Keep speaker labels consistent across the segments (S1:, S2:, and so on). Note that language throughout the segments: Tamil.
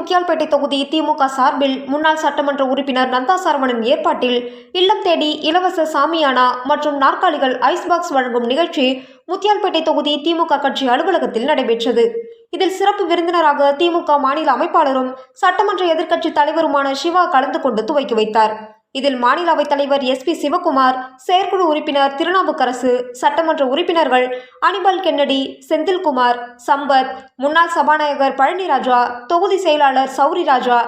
S1: முத்தியால்பேட்டை தொகுதி திமுக சார்பில் முன்னாள் சட்டமன்ற உறுப்பினர் நந்தா சரவணன் ஏற்பாட்டில் இல்லம் தேடி இலவச சாமியானா மற்றும் நாற்காலிகள் ஐஸ் பாக்ஸ் வழங்கும் நிகழ்ச்சி முத்தியால்பேட்டை தொகுதி திமுக கட்சி அலுவலகத்தில் நடைபெற்றது. இதில் சிறப்பு விருந்தினராக திமுக மாநில அமைப்பாளரும் சட்டமன்ற எதிர்க்கட்சி தலைவருமான சிவா கலந்து கொண்டு துவக்கி வைத்தார். இதில் மாநில அவைத் தலைவர் SP சிவகுமார், செயற்குழு உறுப்பினர் திருநாவுக்கரசு, சட்டமன்ற உறுப்பினர்கள் அனிபால் கென்னடி, செந்தில்குமார், சம்பத், முன்னாள் சபாநாயகர் பழனிராஜா, தொகுதி செயலாளர் சௌரிராஜா,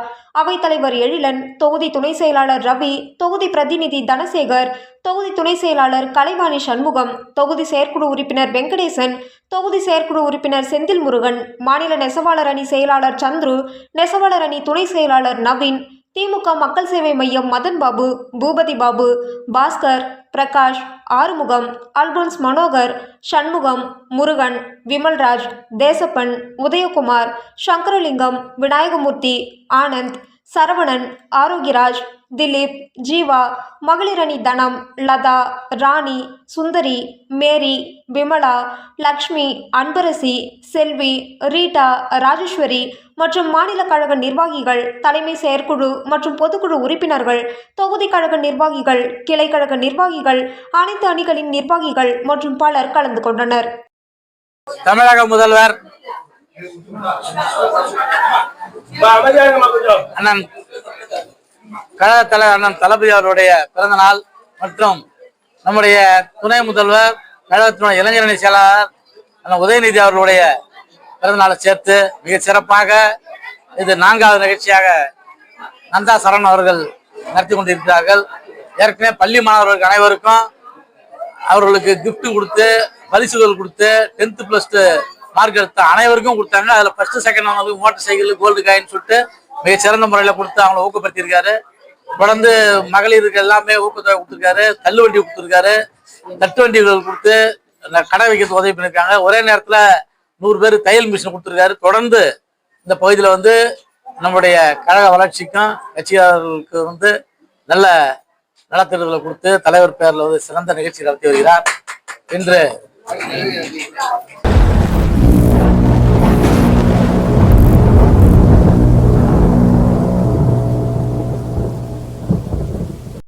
S1: அவைத்தலைவர் எழிலன், தொகுதி துணை செயலாளர் ரவி, தொகுதி பிரதிநிதி தனசேகர், தொகுதி துணை செயலாளர் கலைவாணி சண்முகம், தொகுதி செயற்குழு உறுப்பினர் வெங்கடேசன், தொகுதி செயற்குழு உறுப்பினர் செந்தில் முருகன், மாநில நெசவாளர் அணி செயலாளர் சந்துரு, நெசவாளர் அணி துணை செயலாளர் நவீன், திமுக மக்கள் சேவை மையம் மதன் பாபு, பூபதி பாபு, பாஸ்கர், பிரகாஷ், ஆறுமுகம், அல்போன்ஸ் மனோகர், சண்முகம், முருகன், விமல்ராஜ், தேசப்பன், உதயகுமார், சங்கரலிங்கம், விநாயகமூர்த்தி, ஆனந்த், சரவணன், ஆரோக்கியராஜ், திலீப், ஜீவா, மகளிர் அணி தனம், லதா, ராணி, சுந்தரி, மேரி, விமலா, லக்ஷ்மி, அன்பரசி, செல்வி, ரீட்டா, ராஜேஸ்வரி மற்றும் மாநில கழக நிர்வாகிகள், தலைமை செயற்குழு மற்றும் பொதுக்குழு உறுப்பினர்கள், தொகுதி கழக நிர்வாகிகள், கிளை கழக நிர்வாகிகள், அனைத்து அணிகளின் நிர்வாகிகள் மற்றும் பலர் கலந்து கொண்டனர்.
S2: தமிழக முதல்வர் அண்ணன் கழக தலைவர் அண்ணன் தளபதி அவருடைய பிறந்த நாள் மற்றும் நம்முடைய துணை முதல்வர் கழகத்தினுடைய இளைஞரணி செயலாளர் அண்ணன் உதயநிதி அவர்களுடைய பிறந்த நாளை சேர்த்து மிக சிறப்பாக இது 4வது நிகழ்ச்சியாக நந்தா சரவணன் அவர்கள் நடத்தி கொண்டிருக்கிறார்கள். ஏற்கனவே பள்ளி மாணவர்களுக்கு அனைவருக்கும் அவர்களுக்கு கிஃப்ட் கொடுத்து பரிசுகள் கொடுத்து 10th + 2 மார்க் எடுத்த அனைவருக்கும் கொடுத்தாங்க. அதில் 1st, 2nd ஆனவங்களுக்கு மோட்டர் சைக்கிள், கோல்டு காயின் சொல்லிட்டு மிக சிறந்த முறையில் கொடுத்து அவங்களை ஊக்கப்படுத்தியிருக்காரு. தொடர்ந்து மகளிருக்கு எல்லாமே ஊக்கத்தொகை கொடுத்துருக்காரு, தள்ளுவண்டி கொடுத்துருக்காரு, தட்டு வண்டிகள் கொடுத்து கடை வைக்கிறதுக்கு உதவி பண்ணியிருக்காங்க. ஒரே நேரத்தில் 100 பேர் தையல் மிஷின் கொடுத்துருக்காரு. தொடர்ந்து இந்த பகுதியில் நம்முடைய கழக வளர்ச்சிக்கும் கட்சியாளர்களுக்கு நல்ல நலத்திட்டங்களை கொடுத்து தலைவர் பேரில் சிறந்த நிகழ்ச்சி நடத்தி வருகிறார். இன்று